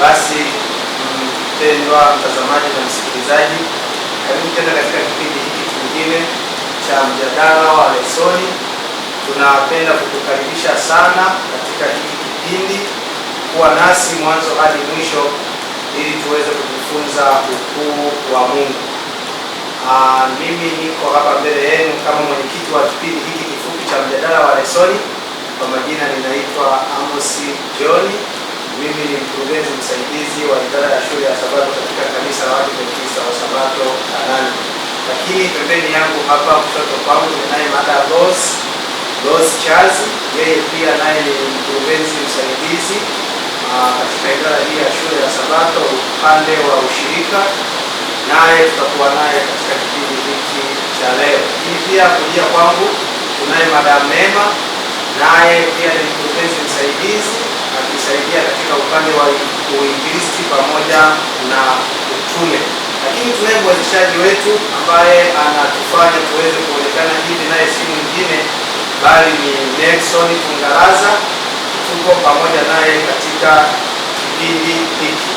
Basi mpendwa mtazamaji na msikilizaji, karibu tena katika kipindi hiki kingine cha mjadala wa lesoni. Tunapenda kukukaribisha sana katika hiki kipindi, kuwa nasi mwanzo hadi mwisho ili tuweze kujifunza ukuu wa Mungu. Mimi niko hapa mbele yenu kama mwenyekiti wa kipindi hiki kifupi cha mjadala wa lesoni. Kwa majina ninaitwa Amos John. Mimi ni mkurugenzi msaidizi wa idara ya shule ya Sabato katika kanisa la Waadventista wa Sabato Kanani. Lakini pembeni yangu hapa kushoto kwangu ninaye Mada Rose Charles. Yeye pia naye ni mkurugenzi msaidizi katika idara hii ya shule ya Sabato upande wa ushirika. Naye tutakuwa naye katika kipindi hiki cha leo. Lakini pia kulia kwangu tunaye Madam Neema, naye pia ni mkurugenzi msaidizi akisaidia katika upande wa uinjilisti pamoja na utume. Lakini tunaye mwezeshaji wetu ambaye anatufanya tuweze kuonekana hivi, naye si mwingine bali ni Nelson Tungaraza. Tuko pamoja naye katika kipindi hiki.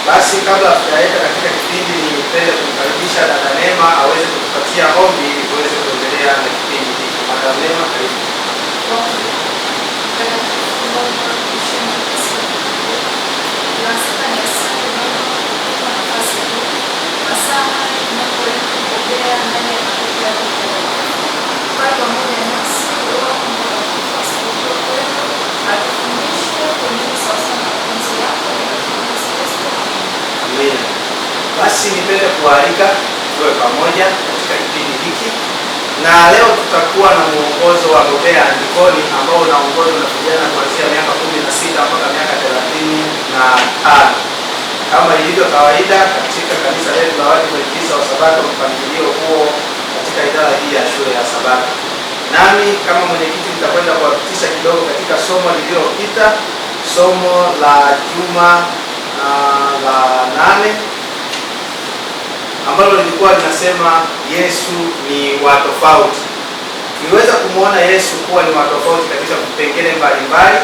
Basi kabla tujaenda katika kipindi, nipende kumkaribisha dada Neema aweze kutupatia ombi ili tuweze kuendelea na kipindi hiki. Madam Neema, karibu. Basi nipende kualika tuwe pamoja katika kipindi hiki, na leo tutakuwa na mwongozo wa Bobea Andikoni ambao unaongozwa na vijana kuanzia miaka 16 mpaka miaka 35. Kama ilivyo kawaida katika kanisa letu la Waadventista wa Sabato, mpangilio huo katika idara hii ya shule ya Sabato. Nami kama mwenyekiti nitakwenda kuwapitisha kidogo katika somo lililopita, somo la juma la 8 ambalo lilikuwa linasema Yesu ni wa tofauti. Tuliweza kumuona Yesu kuwa ni wa tofauti katika vipengele mbalimbali,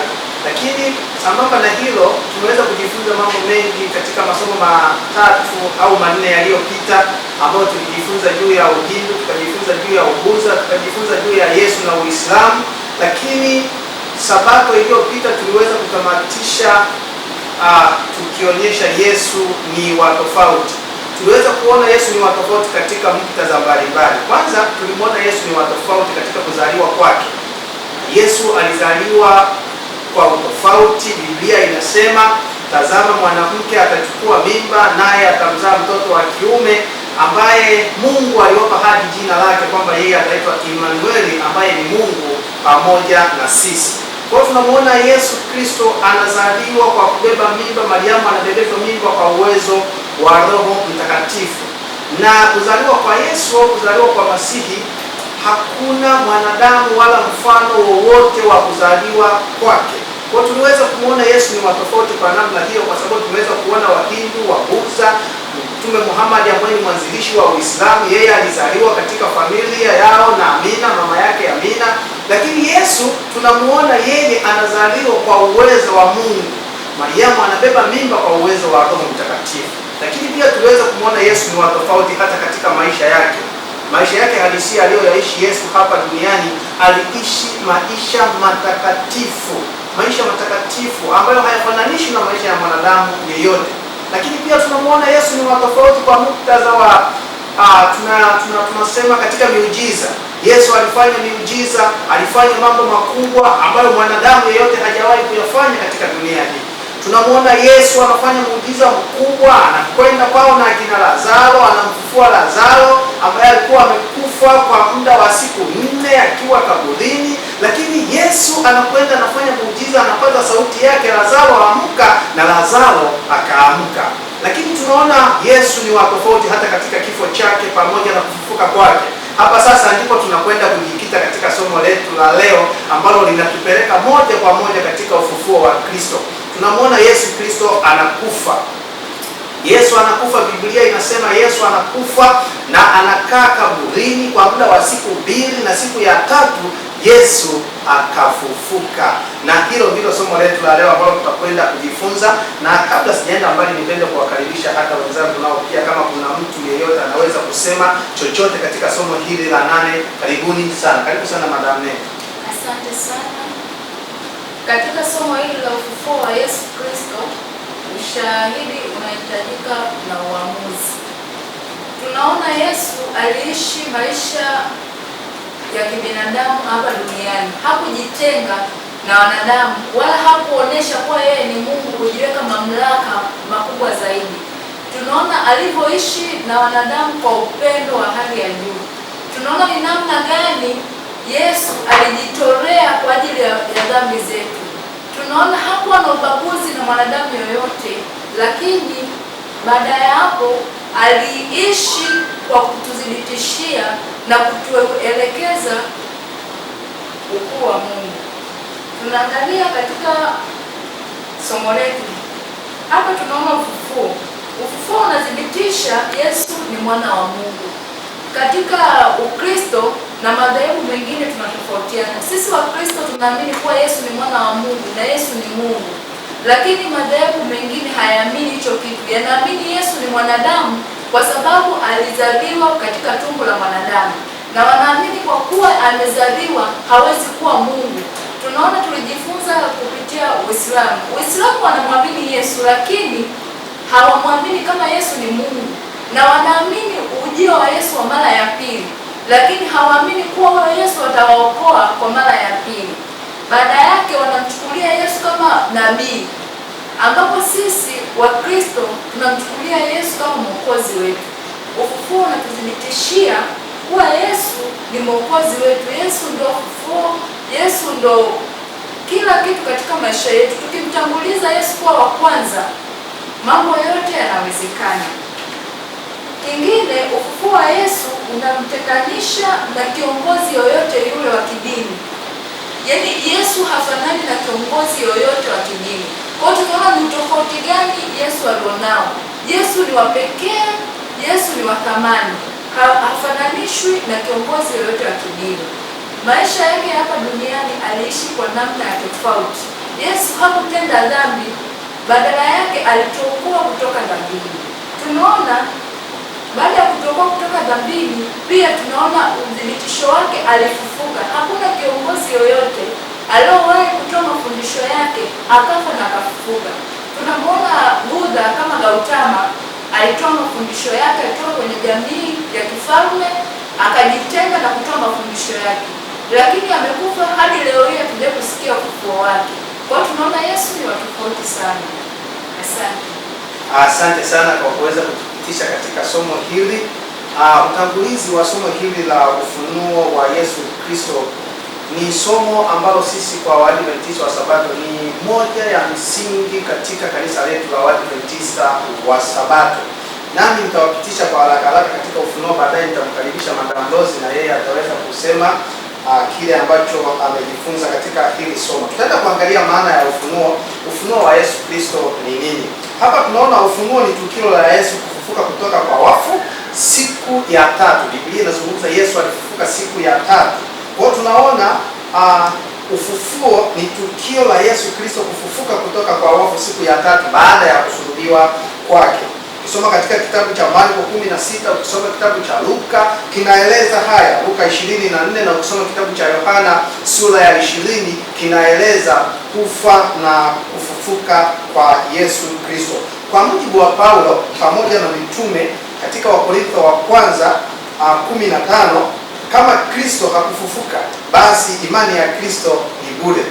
lakini sambamba na hilo tumeweza kujifunza mambo mengi katika masomo 3 au 4 yaliyopita, ambayo tulijifunza juu ya Uhindu, tukajifunza juu ya Ubuddha, tukajifunza juu ya Yesu na Uislamu. Lakini Sabato iliyopita tuliweza kutamatisha tukionyesha Yesu ni wa tofauti. Tuliweza kuona Yesu ni wa tofauti katika muktadha mbalimbali. Kwanza tulimwona Yesu ni wa tofauti katika kuzaliwa kwake. Yesu alizaliwa kwa utofauti. Biblia inasema, tazama mwanamke atachukua mimba naye atamzaa mtoto wa kiume ambaye Mungu aliwapa hadi jina lake kwamba yeye ataitwa Emmanueli, ambaye ni Mungu pamoja na sisi. Kwa hiyo tunamuona Yesu Kristo anazaliwa kwa kubeba mimba. Mariamu anabebeshwa mimba kwa uwezo wa Roho Mtakatifu. Na kuzaliwa kwa Yesu au kuzaliwa kwa Masihi, hakuna mwanadamu wala mfano wowote wa kuzaliwa kwake. Kwa hiyo tuliweza kumuona Yesu ni wa tofauti kwa namna hiyo, kwa sababu tumeweza kuona Wahindu, Wabuddha, Mtume Muhammad ambaye ni mwanzilishi wa Uislamu, yeye alizaliwa katika familia yao na Amina, mama yake Amina. Lakini Yesu tunamuona yeye anazaliwa kwa uwezo wa Mungu. Mariamu anabeba mimba kwa uwezo wa Roho Mtakatifu. Lakini pia tuliweza kumuona Yesu ni wa tofauti hata katika maisha yake. Maisha yake halisia aliyoyaishi Yesu hapa duniani, aliishi maisha matakatifu. Maisha matakatifu ambayo hayafananishi na maisha ya mwanadamu yeyote. Lakini pia tunamuona Yesu ni wa tofauti kwa muktadha wa tunasema katika miujiza. Yesu alifanya miujiza, alifanya mambo makubwa ambayo mwanadamu yeyote hajawahi kuyafanya katika dunia hii. Tunamuona Yesu anafanya muujiza mkubwa, anakwenda kwao na akina Lazaro, anamfufua Lazaro ambaye alikuwa amekufa kwa muda wa siku 4 akiwa kaburini. Lakini Yesu anakwenda anafanya muujiza, anapaza sauti yake, Lazaro amka, na Lazaro akaamka. Lakini tunaona Yesu ni wa tofauti hata katika kifo chake pamoja na kufufuka kwake. Hapa sasa ndipo tunakwenda kujikita katika somo letu la leo ambalo linatupeleka moja kwa moja katika ufufuo wa Kristo. Tunamuona Yesu Kristo anakufa. Yesu anakufa. Biblia inasema Yesu anakufa na anakaa kaburini kwa muda wa siku 2, na siku ya 3 Yesu akafufuka. Na hilo ndilo somo letu la leo ambalo tutakwenda kujifunza. Na kabla sijaenda mbali, nipende kuwakaribisha hata wenzangu nao pia, kama kuna mtu yeyote anaweza kusema chochote katika somo hili la 8. Karibuni sana. Karibu sana Madam Nene. Asante sana. Katika somo hili la ufufuo wa Yesu Kristo, ushahidi unahitajika na uamuzi. Tunaona Yesu aliishi maisha ya kibinadamu hapa duniani. Hakujitenga na wanadamu wala hakuonesha kuwa yeye ni Mungu, kujiweka mamlaka makubwa zaidi. Tunaona alivyoishi na wanadamu kwa upendo wa hali ya juu. Tunaona ni namna gani Yesu alijitolea kwa ajili ya dhambi zetu. Tunaona hakuwa na ubaguzi na mwanadamu yoyote, lakini baada ya hapo aliishi kwa kutudhibitishia na kutuelekeza ukuu wa Mungu. Tunaangalia katika somo letu hapa, tunaona ufufuo. Ufufuo unadhibitisha Yesu ni mwana wa Mungu. Katika Ukristo na madhehebu mengine tunatofautiana. Sisi wa Kristo tunaamini kuwa Yesu ni mwana wa Mungu na Yesu ni Mungu. Lakini madhehebu mengine hayaamini hicho kitu. Yanaamini Yesu ni mwanadamu kwa sababu alizaliwa katika tumbo la mwanadamu. Na wanaamini kwa kuwa amezaliwa hawezi kuwa Mungu. Tunaona tulijifunza kupitia Uislamu. Uislamu wanamwamini Yesu lakini hawamwamini kama Yesu ni Mungu. Na wanaamini ujio wa Yesu wa mara ya pili, lakini hawaamini kuwa huyo Yesu atawaokoa kwa mara ya pili. Baada yake wanamchukulia Yesu kama nabii, ambapo sisi wa Kristo tunamchukulia Yesu kama mwokozi wetu. Ufufuo unatuthibitishia kuwa Yesu ni mwokozi wetu. Yesu ndio ufufuo, Yesu ndio kila kitu katika maisha yetu. Tukimtanguliza Yesu kuwa wa kwanza, mambo yote yanawezekana. Kingine, ufufuo wa Yesu unamtenganisha na kiongozi yoyote yule wa kidini. Yaani Yesu hafanani na kiongozi yoyote wa kidini. Kwa hiyo tunaona ni tofauti gani Yesu alionao. Yesu ni wa pekee, Yesu ni wa thamani. Hafananishwi na kiongozi yoyote wa kidini. Maisha yake hapa duniani aliishi kwa namna ya tofauti. Yesu hakutenda dhambi, badala yake alituokoa kutoka dhambini. Tunaona baada ya kutoka kutoka dhambini, pia tunaona udhibitisho wake, alifufuka. Hakuna kiongozi yoyote aliyowahi kutoa mafundisho yake akafa na akafufuka. Tunamwona Buddha kama Gautama alitoa mafundisho yake, alitoka kwenye jamii ya kifalme akajitenga na kutoa mafundisho yake, lakini amekufa. Hadi leo hii hatujawahi kusikia ufufuo wake. Kwa hiyo tunaona Yesu ni tofauti sana. Asante. Asante sana kwa kuweza kutupitisha katika somo hili. Utangulizi wa somo hili la ufunuo wa Yesu Kristo ni somo ambalo sisi kwa Waadventista wa Sabato ni moja ya msingi katika kanisa letu la Waadventista wa Sabato. Nami nitawapitisha kwa haraka katika ufunuo, baadaye nitamkaribisha Madam Rose na yeye ataweza kusema kile ambacho amejifunza katika hili somo. Tutaenda kuangalia maana ya ufunuo. Ufunuo wa Yesu Kristo ni nini? Hapa tunaona ufunuo ni tukio la Yesu kufufuka kutoka kwa wafu siku ya tatu. Biblia inazungumza Yesu alifufuka siku ya tatu. Kwa hiyo tunaona ufufuo ni tukio la Yesu Kristo kufufuka kutoka kwa wafu siku ya tatu baada ya kusulubiwa kwake. Ukisoma katika kitabu cha Marko 16, ukisoma kitabu cha Luka kinaeleza haya, Luka 24, na ukisoma kitabu cha Yohana sura ya 20 kinaeleza kufa na kufufuka kwa Yesu Kristo. Kwa mujibu wa Paulo pamoja na mitume katika Wakorintho wa kwanza 15, kama Kristo hakufufuka, basi imani ya Kristo ni bure.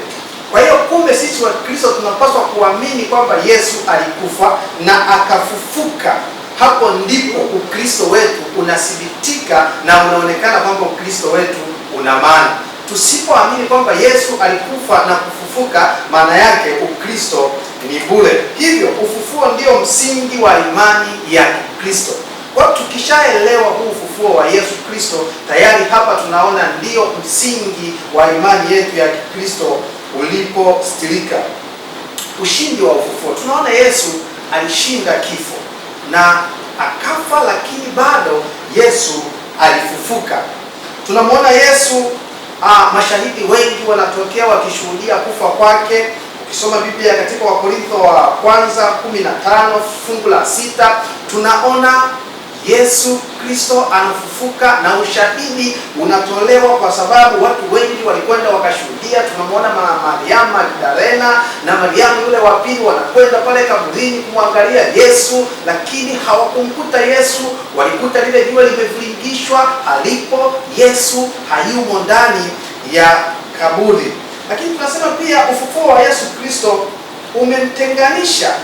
Kwa hiyo kumbe sisi wa Kristo tunapaswa kuamini kwamba Yesu alikufa na akafufuka. Hapo ndipo Ukristo wetu unathibitika na unaonekana kwamba Ukristo wetu una maana. Tusipoamini kwamba Yesu alikufa na kufufuka, maana yake Ukristo ni bure. Hivyo ufufuo ndio msingi wa imani ya Kristo. Kwa tukishaelewa huu ufufuo wa Yesu Kristo, tayari hapa tunaona ndio msingi wa imani yetu ya Kristo ulipostirika. Ushindi wa ufufuo. Tunaona Yesu alishinda kifo na akafa, lakini bado Yesu alifufuka. Tunamwona Yesu mashahidi wengi wanatokea wakishuhudia kufa kwake. Ukisoma Biblia katika Wakorintho wa kwanza 15 fungu la 6, tunaona Yesu Kristo anafufuka na ushahidi unatolewa kwa sababu watu wengi walikwenda wakashuhudia. Tunamwona Mariamu Magdalena na Mariamu yule wa pili wanakwenda pale kaburini kumwangalia Yesu, lakini hawakumkuta Yesu. Walikuta lile jiwe limevingishwa, alipo Yesu hayumo ndani ya kaburi. Lakini tunasema pia ufufuo wa Yesu Kristo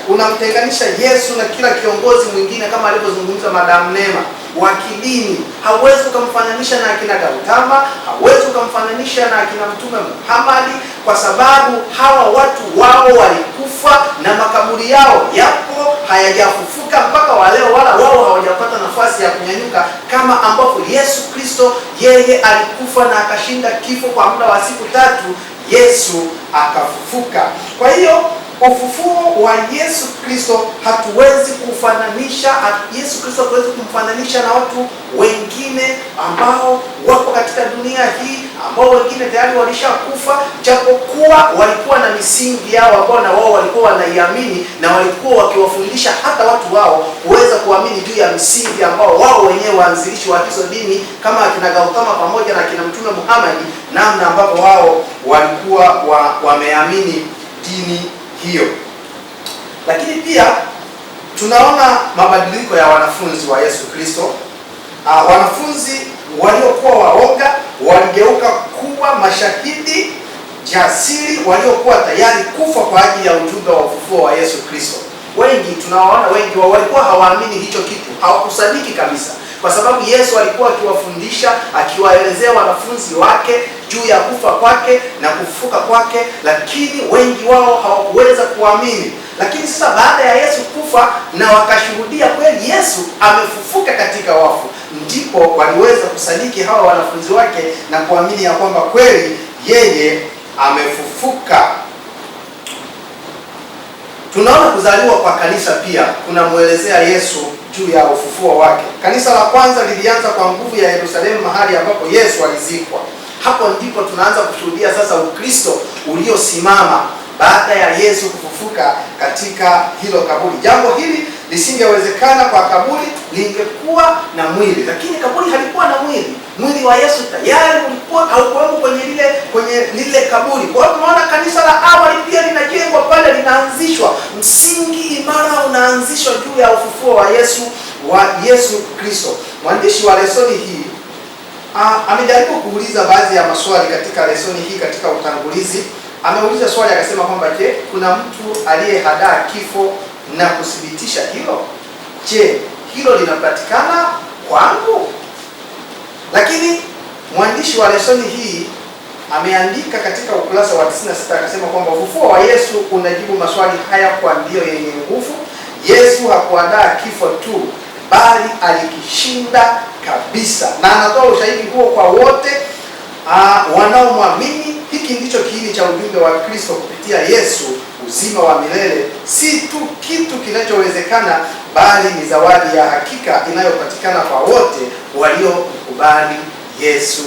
unamtenganisha Yesu na kila kiongozi mwingine, kama alivyozungumza Madam Neema wa kidini. Hauwezi ukamfananisha na akina Gautama, hauwezi ukamfananisha na akina Mtume Muhammad, kwa sababu hawa watu wao walikufa na makaburi yao yapo hayajafufuka mpaka waleo, wala wao hawajapata nafasi ya kunyanyuka, kama ambapo Yesu Kristo yeye alikufa na akashinda kifo kwa muda wa siku 3, Yesu akafufuka. Kwa hiyo ufufuo wa Yesu Kristo hatuwezi kumfananisha na watu wengine ambao wako katika dunia hii, ambao wengine tayari walishakufa, japokuwa walikuwa na misingi yao ambao na wao walikuwa wanaiamini, na walikuwa wakiwafundisha hata watu wao kuweza kuamini juu ya misingi ambao wao wenyewe waanzilishi wa hizo dini, kama akina Gautama pamoja na akina Mtume Muhammad, namna ambapo wao walikuwa wameamini dini hiyo. Lakini pia tunaona mabadiliko ya wanafunzi wa Yesu Kristo. Wanafunzi waliokuwa waoga waligeuka kuwa mashahidi jasiri waliokuwa tayari kufa kwa ajili ya ujumbe wa ufufuo wa Yesu Kristo. Wengi walikuwa hawaamini hicho kitu, hawakusadiki kabisa, kwa sababu Yesu alikuwa akiwafundisha, akiwaelezea wanafunzi wake juu ya kufa kwake na kufufuka kwake, lakini wengi wao hawakuweza kuamini. Lakini sasa baada ya Yesu kufa na wakashuhudia kweli Yesu amefufuka katika wafu, ndipo waliweza kusadiki hawa wanafunzi wake na kuamini ya kwamba kweli yeye amefufuka. Tunaona kuzaliwa kwa kanisa pia kunamuelezea Yesu juu ya ufufuo wake. Kanisa la kwanza lilianza kwa nguvu ya Yerusalemu, mahali ambapo Yesu alizikwa. Hapo ndipo tunaanza kushuhudia sasa Ukristo uliosimama baada ya Yesu kufufuka katika hilo kaburi. Jambo hili lisingewezekana kwa kaburi lingekuwa na mwili, lakini kaburi halikuwa na mwili. Mwili wa Yesu tayari ulikuwa haukuwepo kwenye lile kaburi. Kwa hiyo tunaona kanisa la awali pia linajengwa pale, linaanzishwa, msingi imara unaanzishwa juu ya ufufuo wa Yesu Kristo. Mwandishi wa lesoni hii amejaribu kuuliza baadhi ya maswali katika lesoni hii. Katika utangulizi ameuliza swali akasema kwamba, je, kuna mtu aliyehadaa kifo na kuthibitisha hilo? Je, hilo linapatikana kwangu? Lakini mwandishi wa lesoni hii ameandika katika ukurasa wa 96 akasema kwamba ufufuo wa Yesu unajibu maswali haya kwa ndio yenye nguvu. Yesu hakuandaa kifo tu, bali alikishinda kabisa, na anatoa ushahidi huo kwa wote wanaomwamini. Hiki ndicho kiini cha ujumbe wa Kristo kupitia Yesu, uzima wa milele, si tu kitu kinachowezekana, bali ni zawadi ya hakika inayopatikana kwa wote waliokubali Yesu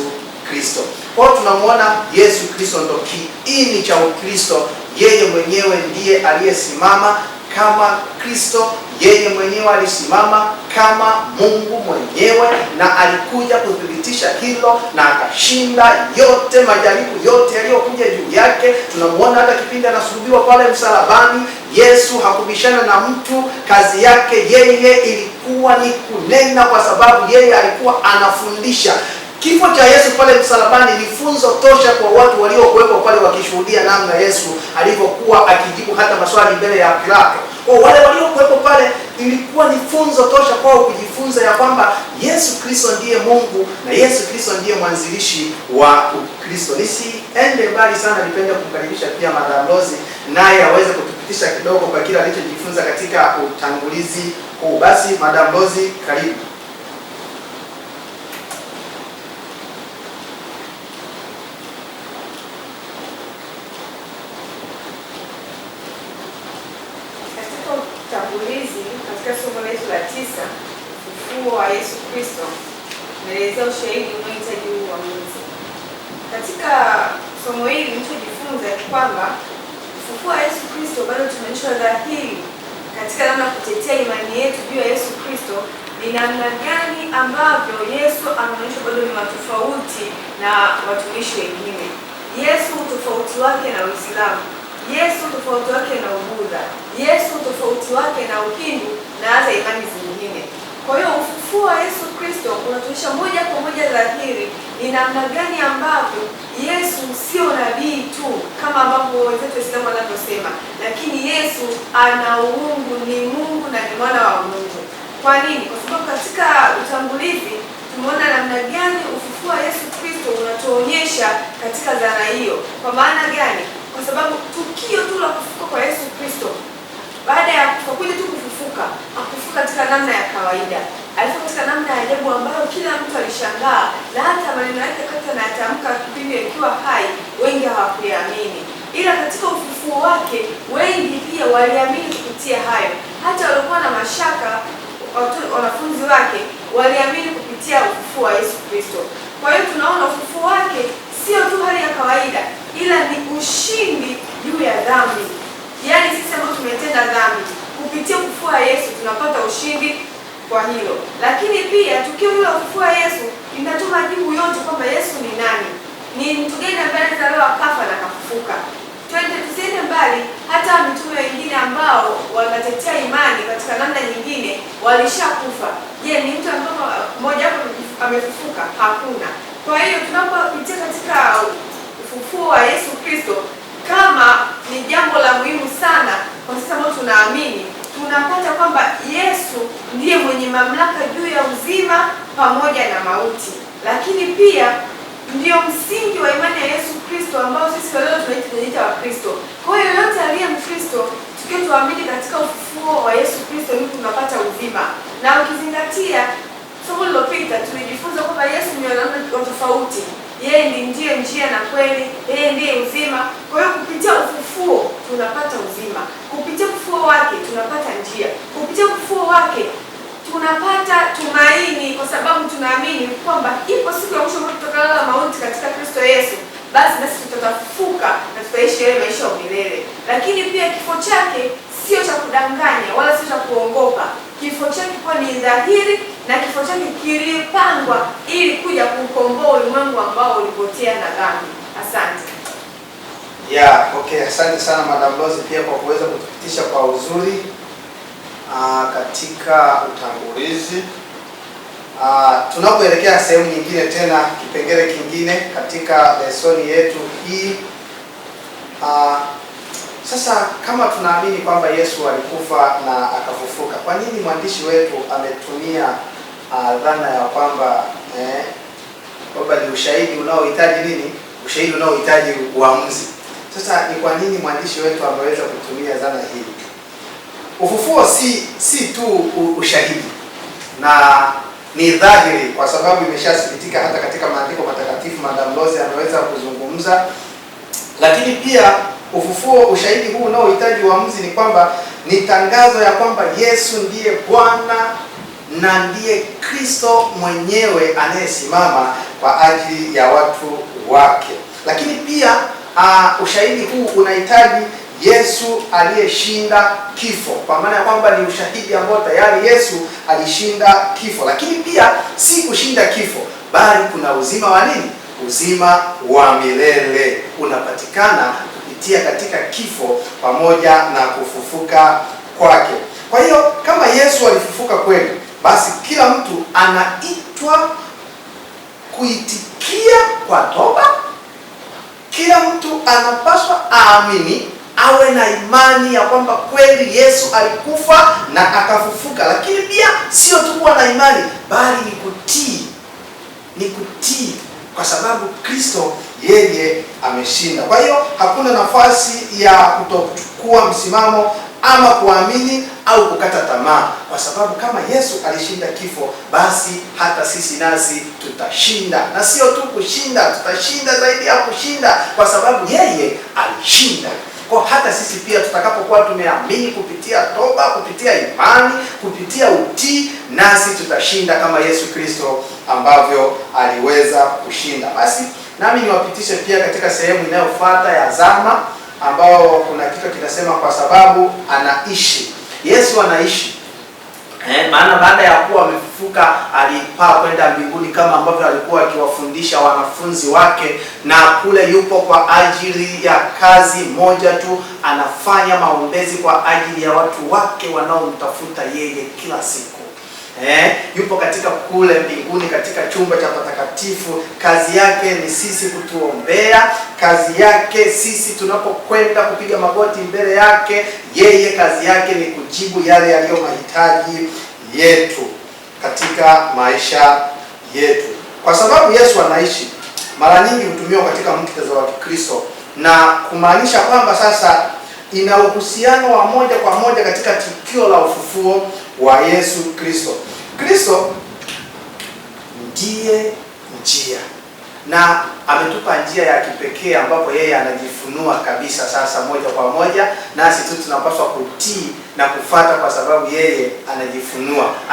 Kristo. Kwa hiyo tunamwona Yesu Kristo ndo kiini cha Ukristo. Yeye mwenyewe ndiye aliyesimama kama Kristo, yeye mwenyewe alisimama kama Mungu mwenyewe, na alikuja kuthibitisha hilo na akashinda yote, majaribu yote yaliyokuja juu yake. Tunamuona hata kipindi anasulubiwa pale msalabani, Yesu hakubishana na mtu. Kazi yake yeye ilikuwa ni kunena, kwa sababu yeye alikuwa anafundisha. Kifo cha Yesu pale msalabani ni funzo tosha kwa watu waliokuwepo pale wakishuhudia namna Yesu alivyokuwa akijibu hata maswali mbele ya Pilato. Kwa wale waliokuwepo pale ilikuwa ni funzo tosha kwao kujifunza ya kwamba Yesu Kristo ndiye Mungu na Yesu Kristo ndiye mwanzilishi wa Ukristo. Nisiende mbali sana, nipende kumkaribisha pia Madam Rose naye aweze kutupitisha kidogo kwa kile alichojifunza katika utangulizi huu. Basi Madam Rose, karibu. Katika somo letu la 9, ufufuo wa Yesu Kristo, naelezea ushahidi unaohitaji uamuzi. Katika somo hili nilichojifunza ni kwamba ufufuo wa Yesu Kristo bado tumeonyeshwa dhahiri katika namna ya kutetea imani yetu juu ya Yesu Kristo, ni namna gani ambavyo Yesu anaonyesha bado ni tofauti na watumishi wengine. Yesu tofauti wake na Uislamu, Yesu tofauti wake na Ubudha, Yesu tofauti wake na Uhindu na hata imani zingine. Kwa hiyo ufufuo wa Yesu Kristo unatuonyesha moja kwa moja dhahiri ni namna gani ambavyo Yesu sio nabii tu kama ambavyo wenzetu Waislamu wanavyosema, lakini Yesu ana uungu, ni Mungu na ni mwana wa Mungu. Kwa nini? Kwa sababu katika utangulizi tumeona namna gani ufufuo wa Yesu Kristo unatuonyesha katika dhana hiyo. Kwa maana gani? Kwa sababu tukio tu la kufufuka kwa Yesu Kristo, baada ya kuja tu kufufuka, hakufufuka katika namna ya kawaida. Alifufuka katika namna ya ajabu ambayo kila mtu alishangaa, na hata maneno yake wakati anatamka kipindi akiwa hai, wengi hawakuamini. Ila katika ufufuo wake, wengi pia waliamini kupitia hayo. Hata walikuwa na mashaka, wanafunzi wake waliamini kupitia ufufuo wa Yesu Kristo. Kwa hiyo tunaona ufufuo wake sio tu hali ya kawaida, ila ni ushindi juu ya dhambi. Yaani sisi ambao tumetenda dhambi, kupitia ufufuo wa Yesu tunapata ushindi kwa hilo. Lakini pia tukio hilo la ufufuo wa Yesu linatuma jibu yote kwamba Yesu ni nani? Ni mtu gani ambaye alizaliwa akafa na akafufuka? Tusiende mbali, hata mitume wengine ambao wanatetea imani katika namna nyingine walishakufa. Je, ni mtu ambaye mmoja wapo amefufuka? Hakuna. Kwa hiyo tunapopitia katika ufufuo wa Yesu Kristo kama ni jambo la muhimu sana kwa sisi ambao tunaamini, tunapata kwamba Yesu ndiye mwenye mamlaka juu ya uzima pamoja na mauti, lakini pia ndio msingi wa imani ya Yesu Kristo ambao sisi leo tunaita wa Kristo. Kwa hiyo yote aliye Mkristo, tukiwa tuamini katika ufufuo wa Yesu Kristo, ndipo tunapata uzima. Na ukizingatia somo lililopita tulijifunza kwamba Yesu ni wa tofauti. Yeye ndiye njia na kweli, yeye ndiye uzima. Kwa hiyo kupitia ufufuo tunapata uzima. Kupitia ufufuo wake tunapata njia. Kupitia ufufuo wake tunapata tumaini, kwa sababu tunaamini kwamba ipo siku ya mwisho ambapo tutakala mauti katika Kristo Yesu. Basi nasi tutafufuka na tutaishi yale maisha ya milele. Lakini pia kifo chake sio cha kudanganya wala sio cha kuongopa. Kifo chake kwa ni dhahiri, na kifo chake kilipangwa ili kuja kukomboa ulimwengu ambao ulipotea na dhambi. Asante. Okay, asante sana Madam Rose pia kwa kuweza kutupitisha kwa uzuri katika utangulizi. Tunapoelekea sehemu nyingine tena, kipengele kingine katika lesoni yetu hii. Sasa kama tunaamini kwamba Yesu alikufa na akafufuka, kwa nini mwandishi wetu ametumia dhana ya kwamba ni ushahidi unaohitaji nini? Ushahidi unaohitaji uamuzi. Sasa ni kwa nini mwandishi wetu ameweza kutumia dhana hii? Ufufuo si tu ushahidi, na ni dhahiri kwa sababu imeshathibitika hata katika maandiko matakatifu. Madam Rose ameweza kuzungumza. Lakini pia ufufuo, ushahidi huu unaohitaji uamuzi ni kwamba ni tangazo ya kwamba Yesu ndiye Bwana na ndiye Kristo mwenyewe anayesimama kwa ajili ya watu wake. Lakini pia ushahidi huu unahitaji Yesu aliyeshinda kifo, kwa maana ya kwamba ni ushahidi ambao tayari Yesu alishinda kifo. Lakini pia si kushinda kifo, bali kuna uzima wa nini? Uzima wa milele unapatikana kupitia katika kifo pamoja na kufufuka kwake. Kwa hiyo kama Yesu alifufuka kweli, basi kila mtu anaitwa kuitikia kwa toba. Kila mtu anapaswa aamini, awe na imani ya kwamba kweli Yesu alikufa na akafufuka. Lakini pia sio tu kuwa na imani, bali ni kutii, kwa sababu Kristo yeye ameshinda. Kwa hiyo hakuna nafasi ya kutochukua msimamo ama kuamini au kukata tamaa, kwa sababu kama Yesu alishinda kifo, basi hata sisi nasi tutashinda. Na sio tu kushinda, tutashinda zaidi ya kushinda, kwa sababu yeye alishinda. Kwa hata sisi pia tutakapokuwa tumeamini kupitia toba, kupitia imani, kupitia utii, nasi tutashinda kama Yesu Kristo ambavyo aliweza kushinda. Basi Nami niwapitishe pia katika sehemu inayofuata ya zama, ambao kuna kitu kinasema kwa sababu anaishi. Yesu anaishi. Maana baada ya kuwa amefufuka alipaa kwenda mbinguni kama ambavyo alikuwa akiwafundisha wanafunzi wake, na kule yupo kwa ajili ya kazi moja tu, anafanya maombezi kwa ajili ya watu wake wanaomtafuta yeye kila siku. Yupo katika kule mbinguni katika chumba cha patakatifu. Kazi yake ni sisi kutuombea. Kazi yake sisi tunapokwenda kupiga magoti mbele yake, yeye kazi yake ni kujibu yale yaliyo mahitaji yetu katika maisha yetu. Kwa sababu Yesu anaishi, mara nyingi hutumiwa katika muktadha wa Kristo, na kumaanisha kwamba sasa ina uhusiano wa moja kwa moja katika tukio la ufufuo wa Yesu Kristo. Kristo ndiye njia, na ametupa njia ya kipekee ambapo yeye anajifunua kabisa sasa moja kwa moja, nasi tu tunapaswa kutii na kufuata, kwa sababu yeye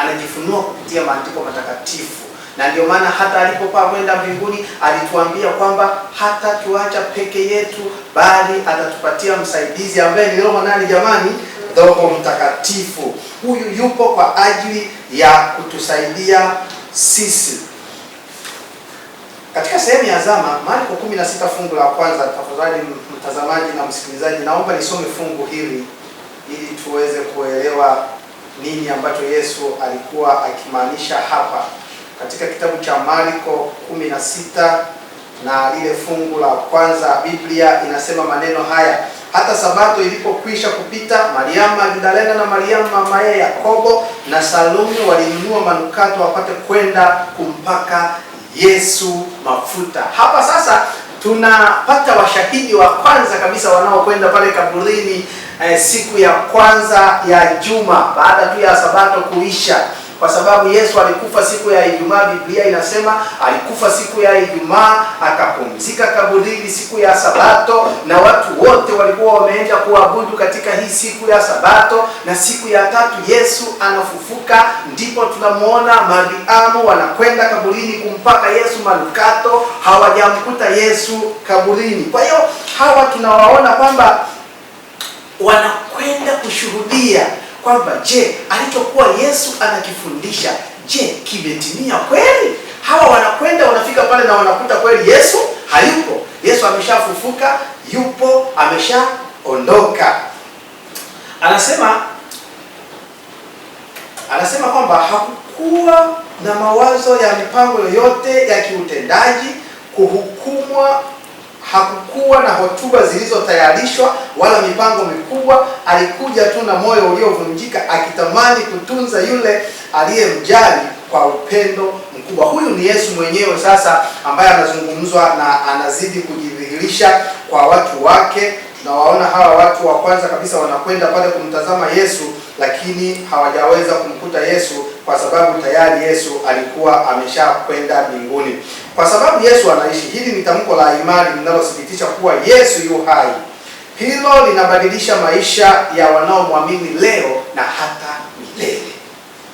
anajifunua kupitia maandiko matakatifu. Na ndio maana hata alipopaa kwenda mbinguni alituambia kwamba hata tuacha peke yetu, bali atatupatia msaidizi ambaye ni Roho nani jamani? Roho Mtakatifu. Huyu yupo kwa ajili ya kutusaidia sisi. Katika sehemu ya zama, Marko 16 fungu la kwanza, tafadhali mtazamaji na msikilizaji, naomba nisome fungu hili ili tuweze kuelewa nini ambacho Yesu alikuwa akimaanisha hapa. Katika kitabu cha Marko 16 na lile fungu la kwanza, Biblia inasema maneno haya: hata Sabato ilipokwisha kupita, Mariamu Magdalena na Mariamu mamaye Yakobo na Salome walinunua manukato wapate kwenda kumpaka Yesu mafuta. Hapa sasa tunapata washahidi wa kwanza kabisa wanaokwenda pale kaburini siku ya kwanza ya juma baada tu ya Sabato kuisha, kwa sababu Yesu alikufa siku ya Ijumaa. Biblia inasema alikufa siku ya Ijumaa, akapumzika kaburini siku ya Sabato, na watu wote walikuwa wameenda kuabudu katika hii siku ya Sabato, na siku ya tatu Yesu anafufuka. Ndipo tunamuona Mariamu wanakwenda kaburini kumpaka Yesu manukato, hawajamkuta Yesu kaburini. Kwa hiyo hawa tunawaona kwamba wanakwenda kushuhudia kwamba je, alichokuwa Yesu anakifundisha, je, kimetimia kweli? Hawa wanakwenda wanafika pale na wanakuta kweli Yesu hayupo. Yesu ameshafufuka, yupo, ameshaondoka. Anasema kwamba hakukuwa na mawazo ya mipango yoyote ya kiutendaji kuhukumwa. Hakukuwa na hotuba zilizotayarishwa wala mipango mikubwa. Alikuja tu na moyo uliovunjika, akitamani kutunza yule aliyemjali kwa upendo mkubwa. Huyu ni Yesu mwenyewe sasa ambaye anazungumzwa na anazidi kujidhihirisha kwa watu wake. Tunawaona hawa watu wa kwanza kabisa wanakwenda pale kumtazama Yesu, lakini hawajaweza kumkuta Yesu kwa sababu tayari Yesu alikuwa ameshakwenda mbinguni. Kwa sababu Yesu anaishi, hili ni tamko la imani linalothibitisha kuwa Yesu yu hai. Hilo linabadilisha maisha ya wanaomwamini leo na hata milele.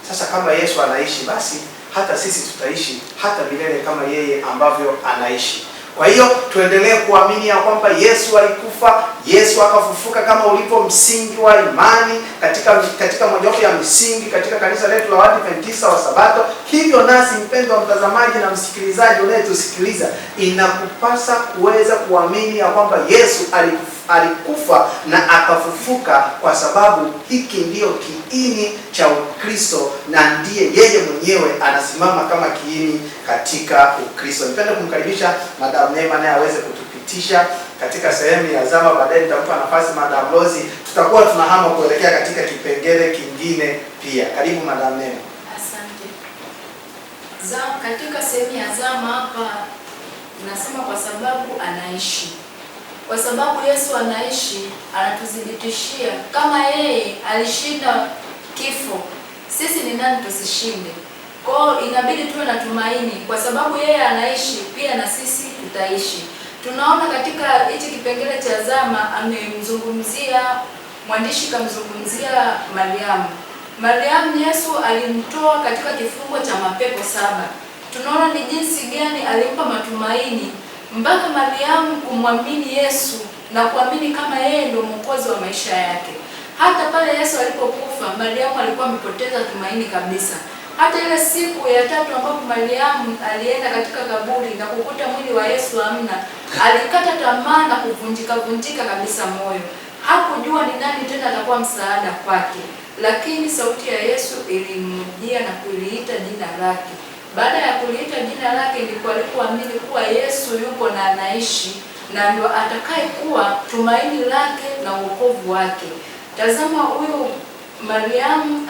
Sasa kama Yesu anaishi, basi hata sisi tutaishi hata milele kama yeye ambavyo anaishi. Kwa hiyo tuendelee kuamini ya kwamba Yesu alikufa, Yesu akafufuka kama ulivyo msingi wa imani katika mojawapo ya misingi katika kanisa letu la Waadventista wa Sabato. Hivyo nasi, mpendwa mtazamaji na msikilizaji unayetusikiliza, inakupasa kuweza kuamini ya kwamba Yesu alikufa na akafufuka, kwa sababu hiki ndiyo kiini cha Ukristo na ndiye yeye mwenyewe anasimama kama kiini katika Ukristo. Nipende kumkaribisha Madam Neema naye aweze kutupitisha katika sehemu ya zama. Baadaye nitampa nafasi Madam Rose, tutakuwa tunahama kuelekea katika kipengele kingine pia. Karibu Madam Neema. Asante. Katika sehemu ya zama hapa tunasema kwa sababu anaishi. Kwa sababu Yesu anaishi, anatuthibitishia kama yeye alishinda kifo, sisi ni nani tusishinde? Kwa hiyo inabidi tuwe na tumaini, kwa sababu yeye anaishi, pia na sisi tutaishi. Tunaona katika hichi kipengele cha zama amemzungumzia mwandishi, kamzungumzia Mariamu. Mariamu Yesu alimtoa katika kifungo cha mapepo 7. Tunaona ni jinsi gani alimpa matumaini mpaka Mariamu kumwamini Yesu na kuamini kama yeye ndio mwokozi wa maisha yake. Hata pale Yesu alipokufa, Mariamu alikuwa amepoteza tumaini kabisa. Hata ile siku ya tatu ambapo Mariamu alienda katika kaburi na kukuta mwili wa Yesu hamna, alikata tamaa na kuvunjika kabisa moyo. Hakujua ni nani tena atakuwa msaada kwake. Lakini sauti ya Yesu ilimjia na kuliita jina lake. Baada ya kuliita jina lake ndipo alipoamini kuwa Yesu yupo na anaishi na ndio atakaye kuwa tumaini lake na wokovu wake. Tazama, huyo Mariamu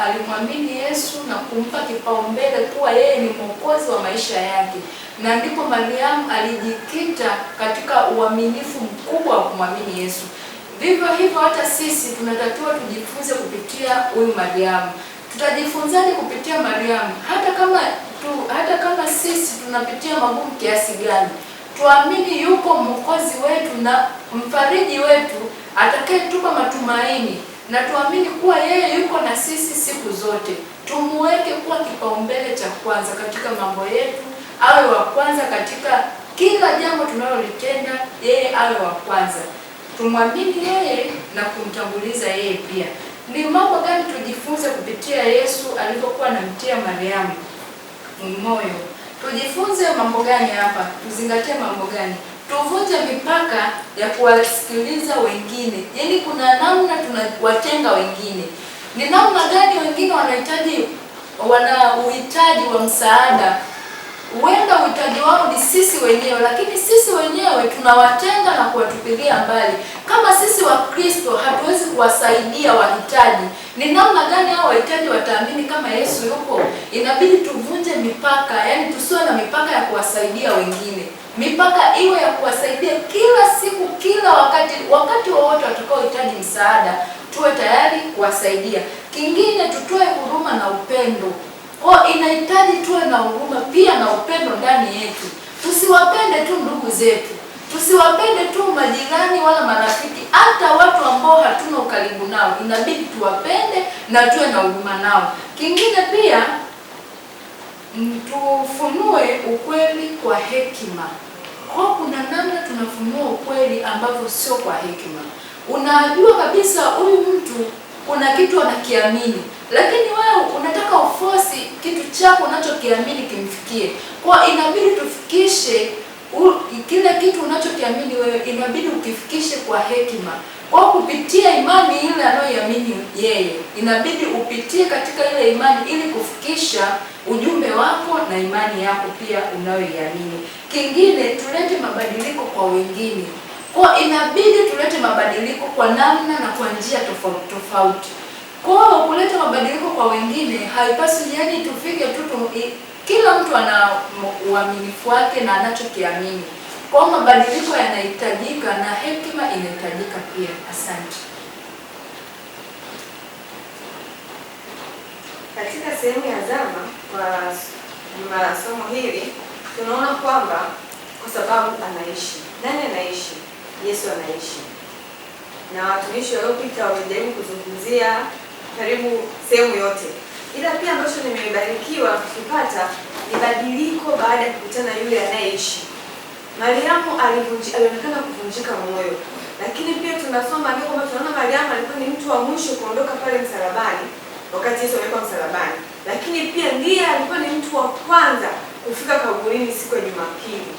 alimwamini Yesu na kumpa kipaumbele kuwa yeye ni mwokozi wa maisha yake. Na ndipo Mariamu alijikita katika uaminifu mkubwa wa kumwamini Yesu. Vivyo hivyo hata sisi tunatakiwa tujifunze kupitia huyu Mariamu. Tutajifunzaje kupitia Mariamu? Hata kama sisi tunapitia magumu kiasi gani, tuamini yuko mwokozi wetu na mfariji wetu atakayetupa matumaini, na tuamini kuwa yeye yuko na sisi siku zote. Tumuweke kuwa kipaumbele cha kwanza katika mambo yetu, awe wa kwanza katika kila jambo tunalolitenda, yeye awe wa kwanza. Tumwamini yeye na kumtanguliza yeye pia. Ni mambo gani tujifunze kupitia Yesu alipokuwa anamtia Mariamu moyo? Tujifunze mambo gani hapa? Tuzingatie mambo gani? Tuvunje mipaka ya kuwasikiliza wengine. Yaani kuna namna tunawatenga wengine. Ni namna gani wengine wana uhitaji wa msaada? Huenda uhitaji wao ni sisi wenyewe, lakini sisi wenyewe tunawatenga na kuwatupilia mbali. Kama sisi wa Kristo hatuwezi kuwasaidia wahitaji, ni namna gani hao wahitaji wataamini kama Yesu yupo? Inabidi tuvunje mipaka, yaani tusiwe na mipaka ya kuwasaidia wengine. Mipaka iwe ya kuwasaidia kila siku, kila wakati wowote watakaohitaji msaada, tuwe tayari kuwasaidia. Kingine, tutoe huruma na upendo. Inahitaji tuwe na huruma pia na upendo ndani yetu. Tusiwapende tu ndugu zetu, tusiwapende tu majirani wala marafiki, hata watu ambao hatuna ukaribu nao inabidi tuwapende na tuwe na huruma nao. Kingine pia, tufunue ukweli kwa hekima. Kuna namna tunafunua ukweli ambavyo sio kwa hekima. Unajua kabisa huyu mtu kuna kitu anakiamini, lakini wewe unataka ufosi kitu chako unachokiamini kimfikie. Inabidi tufikishe kile kitu unachokiamini wewe, inabidi ukifikishe kwa hekima. Kupitia imani ile anayoiamini yeye, inabidi upitie katika ile imani ili kufikisha ujumbe wako na imani yako pia unayoiamini. Kingine, tulete mabadiliko kwa wengine. Inabidi tulete mabadiliko kwa namna na kwa njia tofauti tofauti. Kuleta mabadiliko kwa wengine haipaswi yani tufike tu kila mtu ana uaminifu wake na anachokiamini. Mabadiliko yanahitajika na hekima inahitajika pia. Asante. Katika sehemu ya zama kwa somo hili tunaona kwamba kwa sababu anaishi. Nani anaishi? Yesu anaishi. Na watumishi waliopita wamejaribu kuzungumzia karibu sehemu yote. Ila pia ambacho nimebarikiwa kupata ni badiliko baada ya kukutana yule anayeishi. Mariamu alionekana kuvunjika moyo. Lakini pia tunasoma ndio kwamba tunaona Mariamu alikuwa ni mtu wa mwisho kuondoka pale msalabani wakati Yesu alikuwa msalabani. Lakini pia ndiye alikuwa ni mtu wa kwanza kufika kaburini siku ya Jumapili.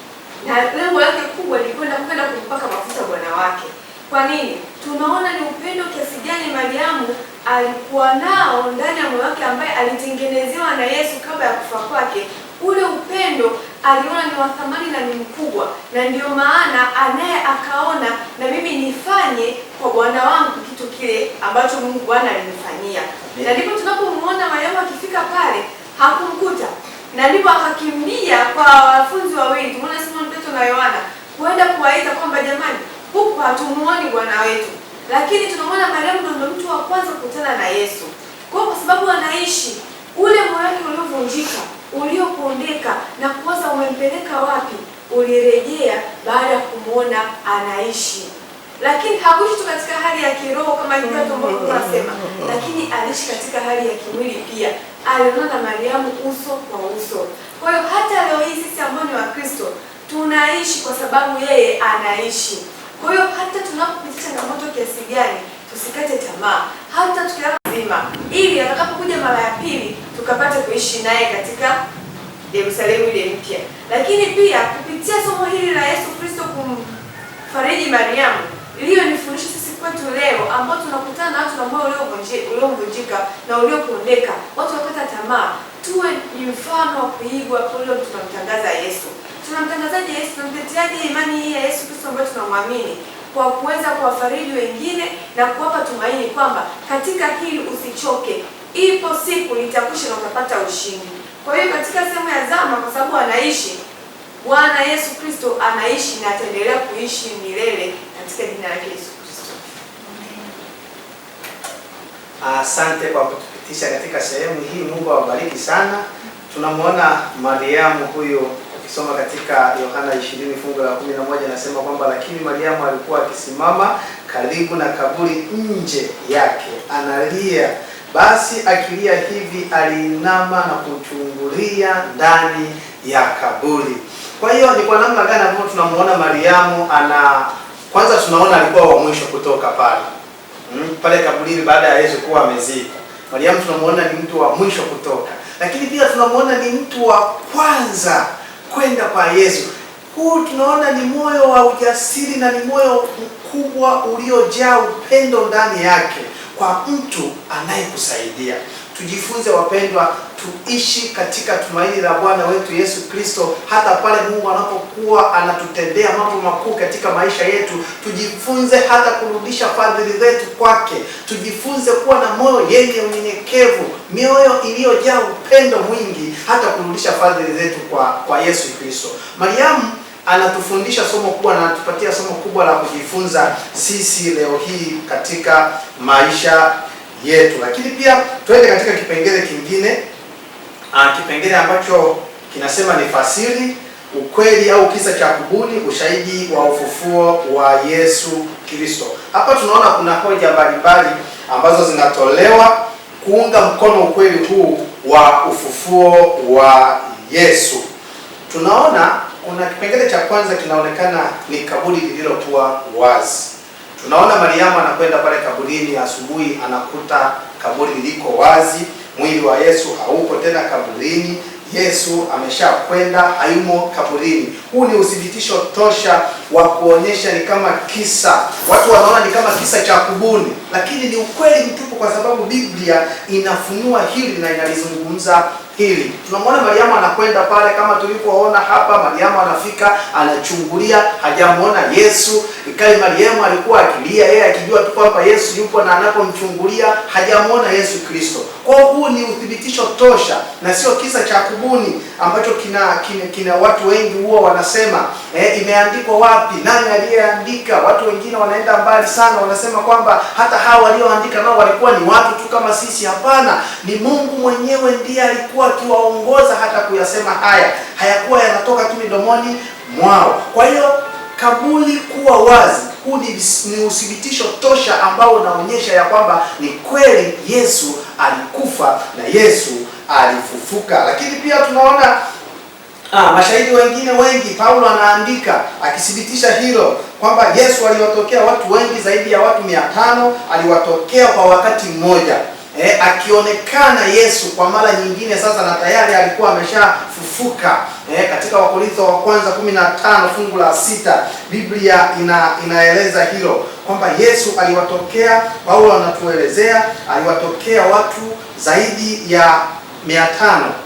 Na lengo lake kubwa lilikuwa kwenda kumpaka mafuta Bwana wake. Kwa nini? Tunaona ni upendo kiasi gani Mariamu alikuwa nao ndani ya moyo wake, ambaye alitengenezewa na Yesu kabla ya kufa kwake. Ule upendo aliona ni wa thamani na ni mkubwa, na ndio maana anaye akaona na mimi nifanye kwa Bwana wangu kitu kile ambacho Mungu Bwana alinifanyia. Na ndipo tunapomuona Mariamu akifika pale, hakumkuta. Na ndipo akakimbia kwa wanafunzi wawili, tumeona Simon Petro na Yohana, kuenda kuwaita kwamba jamani, huku hatumuoni Bwana wetu. Lakini tunamwona Mariamu ndio mtu wa kwanza kukutana na Yesu. Kwa sababu anaishi, ule moyo wake uliovunjika, uliopondeka na kuwaza umempeleka wapi, ulirejea baada ya kumuona anaishi. Lakini hakuishi tu katika hali ya kiroho kama hivyo ambavyo tunasema, lakini aliishi katika hali ya kimwili pia. Aliona na Mariamu uso kwa uso. Kwa hiyo hata leo hii sisi ambao ni Wakristo tunaishi kwa sababu yeye anaishi. Kwa hiyo hata tunapopitia changamoto kiasi gani, tusikate tamaa, hata tukilala nzima, ili atakapokuja mara ya pili tukapata kuishi naye katika Yerusalemu ile mpya. Lakini pia kupitia somo hili la Yesu Kristo kumfariji Mariamu, iliyonifundisha sisi kwetu leo, ambao tunakutana na watu na moyo uliovunjika na uliopondeka, watu wakata tamaa, tuwe ni mfano wa kuigwa pale tunamtangaza Yesu. Tunamtangazaje Yesu? Tunamteteaje imani hii ya Yesu Kristo ambayo tunamwamini? Kwa kuweza kuwafariji wengine na kuwapa tumaini kwamba katika hili usichoke, ipo siku litakwisha na utapata ushindi. Kwa hiyo katika sehemu ya zama, kwa sababu anaishi, Bwana Yesu Kristo anaishi na ataendelea kuishi milele katika jina la Yesu Kristo. Asante kwa kutupitisha katika sehemu hii. Mungu awabariki sana. Tunamwona Mariamu huyo, ukisoma katika Yohana 20 fungu la 11 nasema kwamba lakini Mariamu alikuwa akisimama karibu na kaburi nje yake analia. Basi akilia hivi aliinama na kuchungulia ndani ya kaburi. Kwa hiyo ni kwa namna gani ambapo tunamuona Mariamu kwanza tunaona alikuwa wa mwisho kutoka pale kaburini baada ya Yesu kuwa amezikwa. Mariamu tunamuona ni mtu wa mwisho kutoka. Lakini pia tunamuona ni mtu wa kwanza kwenda kwa Yesu. Huu tunaona ni moyo wa ujasiri na ni moyo mkubwa uliojaa upendo ndani yake kwa mtu anayekusaidia. Tujifunze wapendwa, tuishi katika tumaini la Bwana wetu Yesu Kristo hata pale Mungu anapokuwa anatutendea mambo makuu katika maisha yetu. Tujifunze hata kurudisha fadhili zetu kwake. Tujifunze kuwa na moyo yenye unyenyekevu, mioyo iliyojaa upendo mwingi, hata kurudisha fadhili zetu kwa Yesu Kristo. Mariamu anatufundisha somo kubwa na anatupatia somo kubwa la kujifunza sisi leo hii katika maisha yetu. Lakini pia twende katika kipengele kingine, kipengele ambacho kinasema ni fasiri, ukweli au kisa cha kubuni, ushahidi wa ufufuo wa Yesu Kristo. Hapa tunaona kuna hoja mbalimbali ambazo zinatolewa kuunga mkono ukweli huu wa ufufuo wa Yesu. Tunaona kuna kipengele cha kwanza kinaonekana ni kaburi lililokuwa wazi. Tunaona Mariamu anakwenda pale kaburini asubuhi, anakuta kaburi liko wazi, mwili wa Yesu haupo tena kaburini. Yesu ameshakwenda, hayumo kaburini. Huu ni uthibitisho tosha wa kuonyesha ni kama kisa. Watu wanaona ni kama kisa cha kubuni, lakini ni ukweli mtupu kwa sababu Biblia inafunua hili na inalizungumza hili. Tunamwona Mariamu anakwenda pale kama tulivyoona hapa. Mariamu anafika, anachungulia, hajamuona Yesu. Ikali Mariamu alikuwa akilia, yeye akijua tu kwamba Yesu yupo, na anapomchungulia hajamuona Yesu Kristo. Kwa hiyo huu ni uthibitisho tosha na sio kisa cha kubuni ambacho kina watu wengi huwa wanasema imeandikwa wapi, nani aliyeandika. Watu wengine wanaenda mbali sana, wanasema kwamba hata hao walioandika nao walikuwa ni watu tu kama sisi. Hapana, ni Mungu mwenyewe ndiye alikuwa akiwaongoza hata kuyasema haya, hayakuwa yanatoka tu midomoni mwao. Kwa hiyo kaburi kuwa wazi, huu ni uthibitisho tosha ambao unaonyesha ya kwamba ni kweli Yesu alikufa na Yesu alifufuka. Lakini pia tunaona mashahidi wengine wengi. Paulo anaandika akithibitisha hilo kwamba Yesu aliwatokea watu wengi, zaidi ya watu 500 aliwatokea kwa wakati mmoja. Akionekana Yesu kwa mara nyingine sasa, na tayari alikuwa ameshafufuka. Katika Wakorintho wa kwanza 15 fungu la 6 Biblia inaeleza hilo kwamba Yesu aliwatokea. Paulo anatuelezea aliwatokea watu zaidi ya 500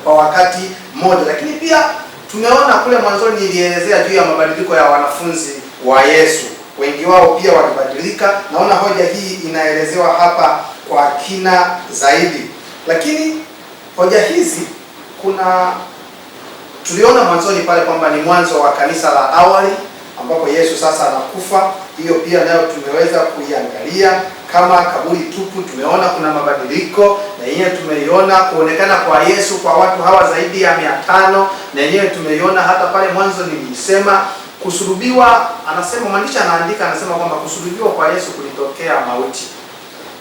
kwa wakati mmoja. Lakini pia tumeona kule mwanzoni nilielezea juu ya mabadiliko ya wanafunzi wa Yesu. Wengi wao pia walibadilika. Naona hoja hii inaelezewa hapa kwa kina zaidi. Lakini hoja hizi tuliona mwanzoni pale kwamba ni mwanzo wa kanisa la awali ambapo Yesu sasa anakufa. Hiyo pia nayo tumeweza kuiangalia kama kaburi tupu. Tumeona kuna mabadiliko, na yenyewe tumeiona kuonekana kwa Yesu kwa watu hawa zaidi ya 500, na yenyewe tumeiona hata pale mwanzo nilisema kusulubiwa. Anasema mwandishi anasema kwamba kusulubiwa kwa Yesu kulitokea mauti.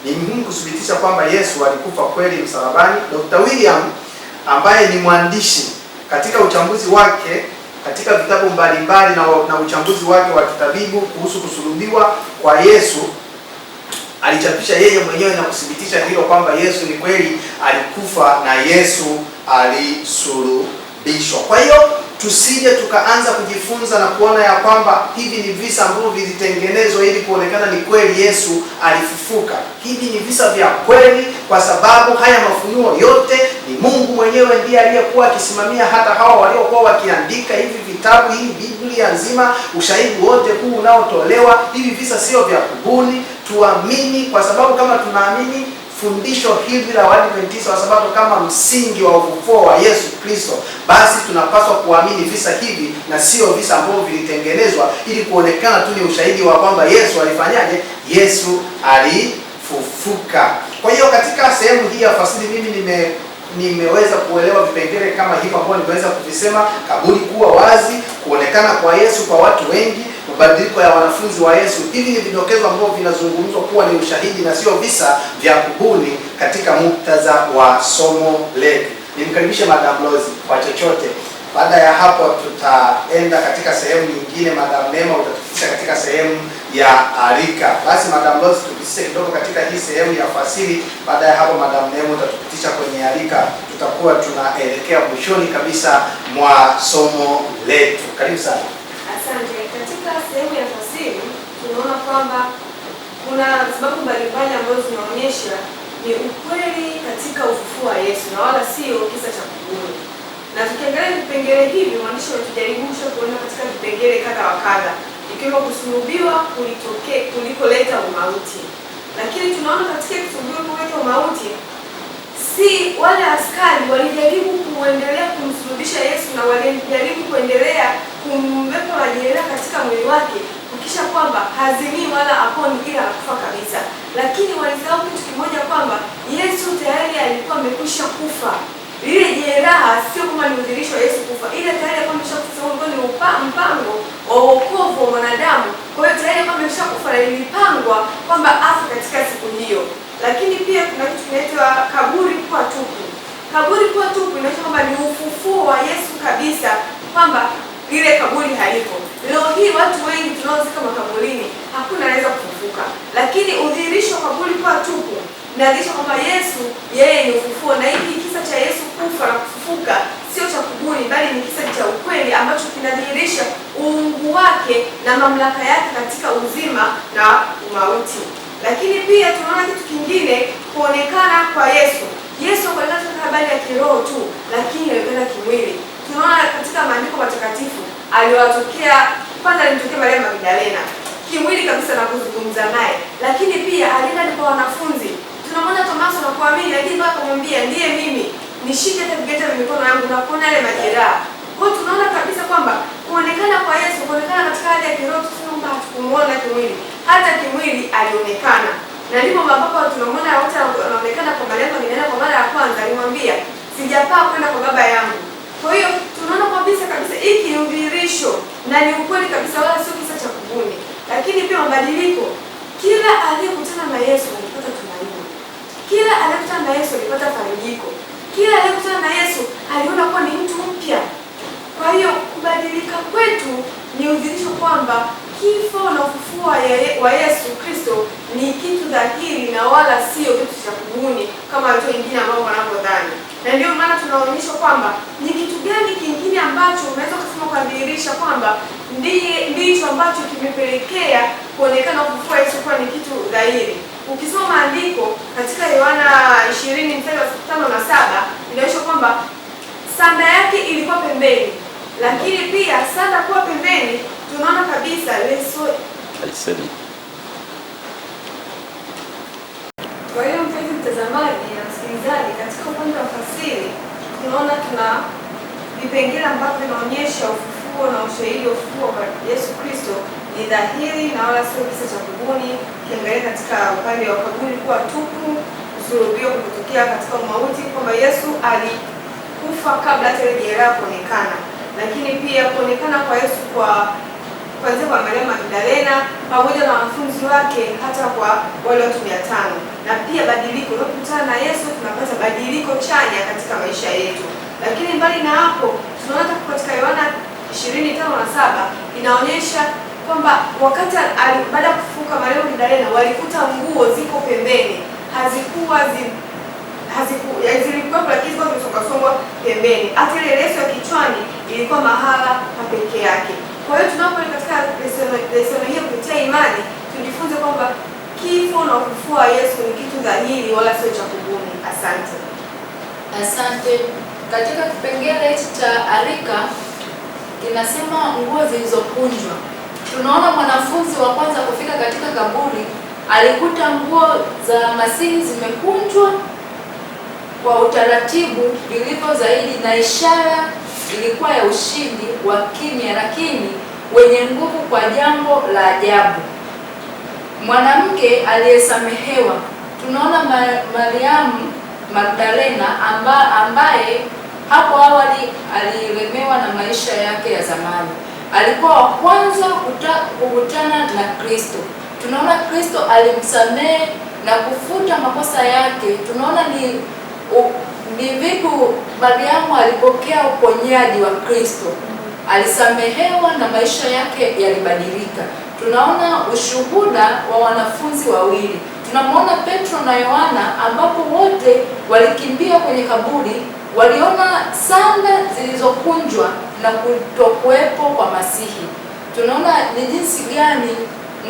Ni muhimu kuthibitisha kwamba Yesu alikufa kweli msalabani. Dr. William ambaye ni mwandishi, katika uchambuzi wake katika vitabu mbalimbali na uchambuzi wake wa kitabibu kuhusu kusulubiwa kwa Yesu, alichapisha yeye mwenyewe na kuthibitisha hilo kwamba Yesu ni kweli alikufa na Yesu alisulubishwa. Kwa hiyo tusije tukaanza kujifunza na kuona ya kwamba hivi ni visa ambavyo vilitengenezwa ili kuonekana ni kweli Yesu alifufuka. Hivi ni visa vya kweli, kwa sababu haya mafunuo yote ni Mungu mwenyewe ndiye aliyekuwa akisimamia. Hata hawa waliokuwa wakiandika hivi vitabu, hii Biblia nzima, ushahidi wote huu unaotolewa, hivi visa sio vya kubuni. Tuamini, kwa sababu kama tunaamini fundisho hili la Waadventista wa Sabato kama msingi wa ufufuo wa Yesu Kristo, basi tunapaswa kuamini visa hivi na sio visa ambavyo vilitengenezwa ili kuonekana tu ni ushahidi wa kwamba Yesu alifanyaje, Yesu alifufuka. Kwa hiyo katika sehemu hii ya fasili mimi nimeweza kuelewa vipengele kama hivyo ambavyo nimeweza kuvisema: kaburi kuwa wazi, kuonekana kwa Yesu kwa watu wengi, mabadiliko ya wanafunzi wa Yesu. Hivi ni vidokezo ambavyo vinazungumzwa kuwa ni ushahidi na sio visa vya kubuni katika muktadha wa somo letu. Nimkaribishe Madam Lozi kwa chochote. Baada ya hapo tutaenda katika sehemu nyingine. Madam Neema utatupitisha katika sehemu ya arika. Basi Madam Lozi, tupitishe kidogo katika hii sehemu ya fasiri. Baada ya hapo Madam Neema utatupitisha kwenye arika. Tutakuwa tunaelekea mwishoni kabisa mwa somo letu. Karibu sana. Asante. Katika sehemu ya fasiri tunaona kwamba kuna sababu mbalimbali ambazo zinaonyesha ni ukweli katika ufufuo wa Yesu na wala sio kisa cha kubuni. Na tukiangalia vipengele hivi, mwandishi anatujaribu kuona katika vipengele kadha wa kadha, ikiwa kusulubiwa kulikoleta umauti. Lakini tunaona katika kusulubiwa kuleta umauti, si wale askari walijaribu kuendelea kumsulubisha Yesu na walijaribu kuendelea kumweka majeraha katika mwili wake kukisha kwamba hazimii wala aponi, ila akufa kabisa. Lakini walisahau kitu kimoja, kwamba Yesu tayari alikuwa amekwisha kufa. Ile jeraha sio kama ni udhihirisho wa Yesu kufa, ile tayari alikuwa ameshakufa. Ni mpango wa wokovu wa mwanadamu. Kwa hiyo tayari alikuwa ameshakufa na ilipangwa kwamba afe katika siku hiyo. Lakini pia kuna kitu kinaitwa kaburi kuwa tupu. Kaburi kuwa tupu inaonyesha kwamba ni ufufuo wa Yesu kabisa, kwamba ile kaburi halipo. Leo hii watu wengi tunaozika makaburini hakuna anaweza kufufuka, lakini udhihirisho wa kaburi kuwa tupu inaonyesha kwamba Yesu yeye ni ufufuo, na hiki kisa cha Yesu kufa na kufufuka sio cha kubuni, bali ni kisa cha ukweli ambacho kinadhihirisha uungu wake na mamlaka yake katika uzima na umauti. Lakini pia tunaona kitu kingine, kuonekana kwa Yesu. Yesu hakuonekana katika habari ya kiroho tu, lakini alionekana kimwili. Tunaona katika maandiko matakatifu aliwatokea, kwanza alimtokea Maria Magdalena kimwili kabisa na kuzungumza naye, lakini pia alienda kwa wanafunzi. Tunamwona Tomaso na kuamini, lakini mpaka akamwambia ndiye mimi, nishike hata viganja vya mikono yangu na kuona yale majeraha. Kwa hiyo tunaona kabisa kwamba kuonekana kwa Yesu, kuonekana katika hali ya kiroho, kwamba hatukumuona kimwili, hata kimwili alionekana. Na ndipo ambapo tunamwona wote wanaonekana kwa Maria Magdalena kwa mara ya kwanza, alimwambia sijapaa kwenda kwa Baba yangu. Kwa hiyo tunaona kabisa hiki ni udhihirisho na ni ukweli kabisa, wala sio kisa cha kubuni. Lakini pia mabadiliko, kila aliyekutana na Yesu alipata tumaini. Kila aliyekutana na Yesu alipata farijiko. Kila aliyekutana na Yesu aliona kuwa ni mtu mpya. Kwa hiyo kubadilika kwetu ni udhihirisho kwamba kifo na ufufuo wa Yesu Kristo ni kitu dhahiri na wala sio kitu cha kubuni kama watu wengine ambao wanavyodhani. Na ndio maana tunaonyesha kwamba ni kitu gani kingine ambacho unaweza kusema kudhihirisha kwamba ndicho ambacho kimepelekea kuonekana ufufuo wa Yesu kuwa ni kitu dhahiri. Ukisoma maandiko katika Yohana 20 mstari wa 5 na 7 inaonyesha kwamba sanda yake ilikuwa pembeni, lakini pia sanda kuwa pembeni tunaona kabisa leso. Kwa hiyo mpenzi mtazamaji na msikilizaji, katika upande wa fasiri tunaona tuna vipengele ambavyo vinaonyesha ufufuo na ushahidi wa ufufuo wa Yesu Kristo ni dhahiri na wala sio kisa cha kubuni. Ukiangalia katika upande wa kaburi kuwa tupu, kusulubiwa kutokea katika umauti, kwamba Yesu alikufa kabla hata ile jeraha kuonekana. Lakini pia kuonekana kwa Yesu kuanzia kwa Maria Magdalena pamoja na wanafunzi wake hata kwa wale watu 500. Na pia badiliko, unapokutana na Yesu tunapata badiliko chanya katika maisha yetu. Lakini mbali na hapo tunaona katika Yohana 20:5-7 inaonyesha kwamba wakati baada ya kufufuka Mariamu Magdalena walikuta nguo ziko pembeni, zilikuwa lakini zimesongwa pembeni. Hata ile leso ya kichwani ilikuwa mahala pa pekee yake. Kwa hiyo tunapoenda katika lesson hii kupitia imani, tujifunze kwamba kifo na ufufuo wa Yesu ni kitu dhahiri wala sio cha kubuni. Asante. Asante. Katika kipengele hichi cha arika kinasema nguo zilizokunjwa. Tunaona mwanafunzi wa kwanza kufika katika kaburi alikuta nguo za Masihi zimekunjwa kwa utaratibu vilivyo zaidi, na ishara ilikuwa ya ushindi wa kimya lakini wenye nguvu kwa jambo la ajabu. Mwanamke aliyesamehewa, tunaona Mariamu Magdalena ambaye hapo awali alilemewa na maisha yake ya zamani. Alikuwa wa kwanza kukutana na Kristo. Tunaona Kristo alimsamehe na kufuta makosa yake. Tunaona ni vipi Mariamu alipokea uponyaji wa Kristo. Alisamehewa na maisha yake yalibadilika. Tunaona ushuhuda wa wanafunzi wawili. Tunamwona Petro na Yohana ambapo wote walikimbia kwenye kaburi, waliona sanda zilizokunjwa na kutokuwepo kwa Masihi. Tunaona ni jinsi gani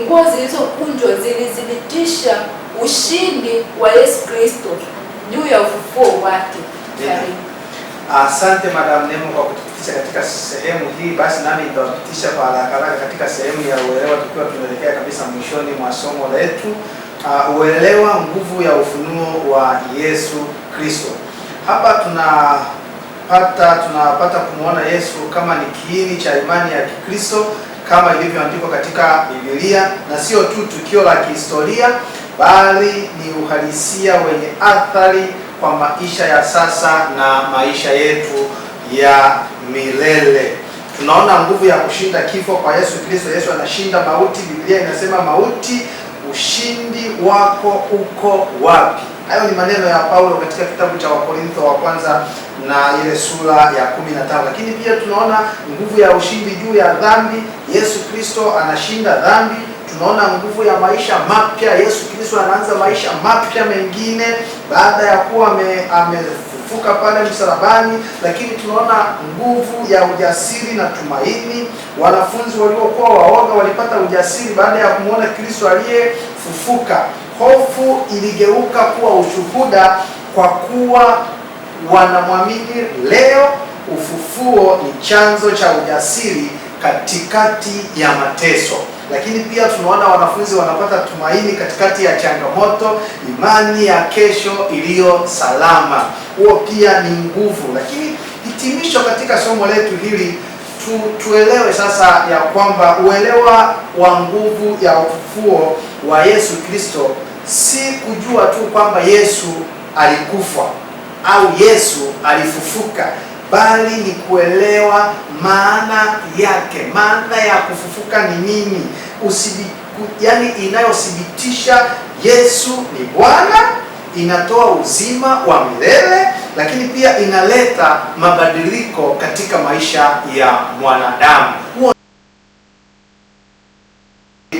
nguo zilizokunjwa zilithibitisha ushindi wa Yesu Kristo juu ya ufufuo wake. Asante Madam Nemo kwa kutupitisha katika sehemu hii. Basi nami nitawapitisha kwa haraka katika sehemu ya uelewa, tukiwa tunaelekea kabisa mwishoni mwa somo letu. Uelewa nguvu ya ufunuo wa Yesu Kristo. Hapa tunapata kumuona Yesu kama ni kiini cha imani ya Kikristo kama ilivyoandikwa katika Biblia, na sio tu tukio la kihistoria bali ni uhalisia wenye athari kwa maisha ya sasa na maisha yetu ya milele. Tunaona nguvu ya kushinda kifo kwa Yesu Kristo. Yesu anashinda mauti. Biblia inasema, mauti, ushindi wako uko wapi? Hayo ni maneno ya Paulo katika kitabu cha Wakorintho wa kwanza na ile sura ya 15. Lakini pia tunaona nguvu ya ushindi juu ya dhambi. Yesu Kristo anashinda dhambi. Tunaona nguvu ya maisha mapya. Yesu Kristo anaanza maisha mapya mengine baada ya kuwa amefufuka pale msalabani. Lakini tunaona nguvu ya ujasiri na tumaini. Wanafunzi waliokuwa waoga walipata ujasiri baada ya kumwona Kristo aliyefufuka. Hofu iligeuka kuwa ushuhuda kwa kuwa wanamwamini. Leo ufufuo ni chanzo cha ujasiri katikati ya mateso. Lakini pia tunaona wanafunzi wanapata tumaini katikati ya changamoto, imani ya kesho iliyo salama. Huo pia ni nguvu. Lakini hitimisho katika somo letu hili, tuelewe sasa ya kwamba uelewa wa nguvu ya ufufuo wa Yesu Kristo si kujua tu kwamba Yesu alikufa au Yesu alifufuka, bali ni kuelewa maana yake. Maana ya kufufuka ni nini? Yaani inayothibitisha Yesu ni Bwana, inatoa uzima wa milele, lakini pia inaleta mabadiliko katika maisha ya mwanadamu.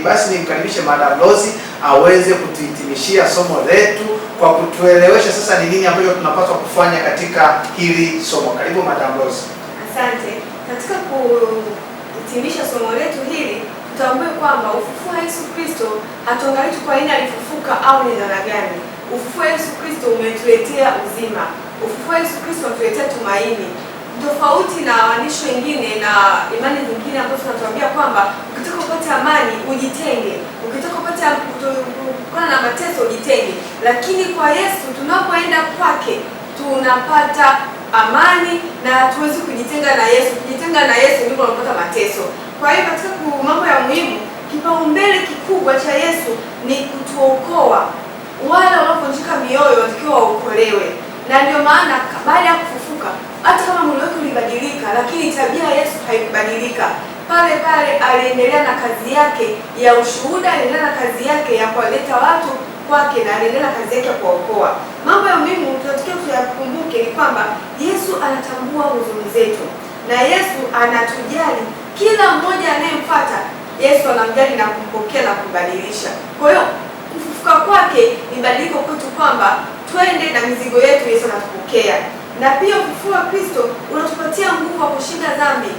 Basi nimkaribishe Madam Lozi aweze kutuhitimishia somo letu kwa kutuelewesha sasa ni nini ambacho tunapaswa kufanya katika hili somo. Karibu Madam Lozi. Asante. Katika kuhitimisha somo letu hili, tutambue kwamba ufufuo wa Yesu Kristo hatuangalii tu kwa nini alifufuka au ni dhana gani. Ufufuo wa Yesu Kristo umetuletea uzima. Ufufuo wa Yesu Kristo umetuletea tumaini. Tofauti na waandishi wengine na imani zingine ambazo tunatuambia kwamba ukitaka kupata amani ujitenge, ukitaka kupata kutokana na mateso ujitenge. Lakini kwa Yesu, tunapoenda kwake tunapata amani na hatuwezi kujitenga na Yesu. Kujitenga na Yesu ndipo tunapata mateso. Kwa hiyo katika mambo ya muhimu, kipaumbele kikubwa cha Yesu ni kutuokoa. Wale wanaovunjika mioyo watakiwa waokolewe. Na ndio maana baada ya kufufuka, hata kama mwili wake ulibadilika, lakini tabia ya Yesu haikubadilika. Pale pale aliendelea na kazi yake ya ushuhuda, aliendelea na kazi yake ya kuwaleta watu kwake, na aliendelea na kazi yake ya kuokoa. Mambo ya muhimu tunatakiwa tuyakumbuke ni kwamba Yesu anatambua huzuni zetu. na Yesu anatujali. Kila mmoja anayemfuata Yesu anamjali na kumpokea na kumbadilisha. Kwa hiyo kufufuka kwake ni badiliko kwetu, kwamba twende na mizigo yetu, Yesu anatupokea. Na pia ufufuo wa Kristo unatupatia nguvu ya kushinda dhambi.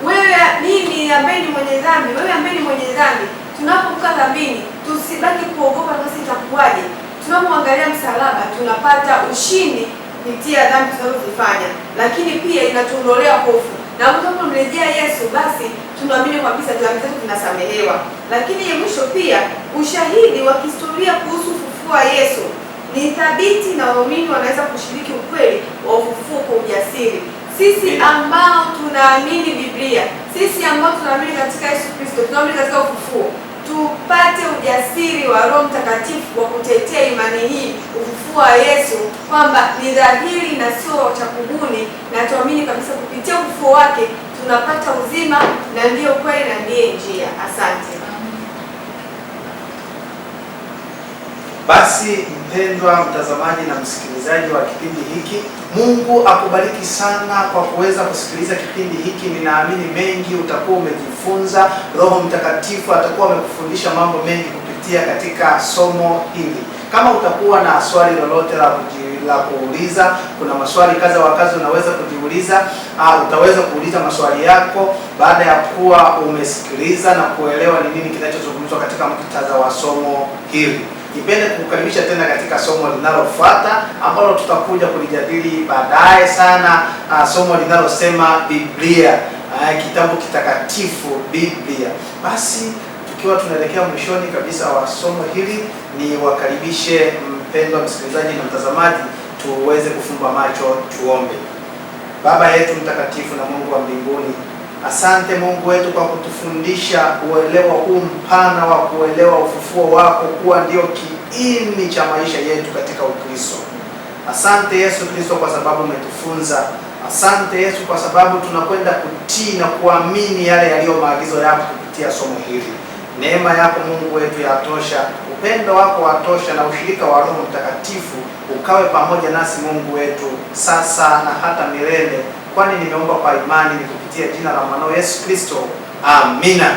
Wewe, mimi ambaye ni mwenye dhambi, wewe ambaye ni mwenye dhambi, tunapokuwa dhambini tusibaki kuogopa basi itakuwaje. Tunapomwangalia msalaba tunapata ushindi kupitia dhambi tunazozifanya, lakini pia inatuondolea hofu. Na tunapomrejea Yesu basi tunaamini kabisa dhambi zetu zinasamehewa. Lakini ya mwisho pia, ushahidi wa kihistoria kuhusu ufufuo wa Yesu ni thabiti na waumini wanaweza kushiriki ukweli wa ufufuo kwa ujasiri. Sisi ambao tunaamini Biblia, sisi ambao tunaamini katika Yesu Kristo, tunaamini katika ufufuo, tupate ujasiri wa Roho Mtakatifu wa kutetea imani hii, ufufuo wa Yesu, kwamba ni dhahiri na sio cha kubuni, na tuamini kabisa kupitia ufufuo wake tunapata uzima, na ndiyo kweli na ndiye njia. Asante. Basi mpendwa mtazamaji na msikilizaji wa kipindi hiki, Mungu akubariki sana kwa kuweza kusikiliza kipindi hiki. Ninaamini mengi utakuwa umejifunza. Roho Mtakatifu atakuwa amekufundisha mambo mengi kupitia katika somo hili. Kama utakuwa na swali lolote la kuuliza, kuna maswali kadha wa kadha unaweza kujiuliza. Utaweza kuuliza maswali yako baada ya kuwa umesikiliza na kuelewa ni nini kinachozungumzwa katika muktadha wa somo hili. Nipende kukukaribisha tena katika somo linalofuata ambalo tutakuja kulijadili baadaye sana, somo linalosema Biblia, kitabu kitakatifu Biblia. Basi tukiwa tunaelekea mwishoni kabisa wa somo hili, ni wakaribishe mpendwa msikilizaji na mtazamaji, tuweze kufumba macho tuombe. Baba yetu mtakatifu na Mungu wa mbinguni, asante Mungu wetu kwa kutufundisha uelewa huu mpana wa kuelewa ufufuo wako kuwa ndio kiini cha maisha yetu katika Ukristo. Asante Yesu Kristo kwa sababu umetufunza. Asante Yesu kwa sababu tunakwenda kutii na kuamini yale yaliyo maagizo yako kupitia somo hili. Neema yako Mungu wetu yatosha, upendo wako watosha, na ushirika wa Roho Mtakatifu ukawe pamoja nasi Mungu wetu sasa na hata milele, kwani nimeomba kwa imani ni kupitia jina la mwanao Yesu Kristo. Amina.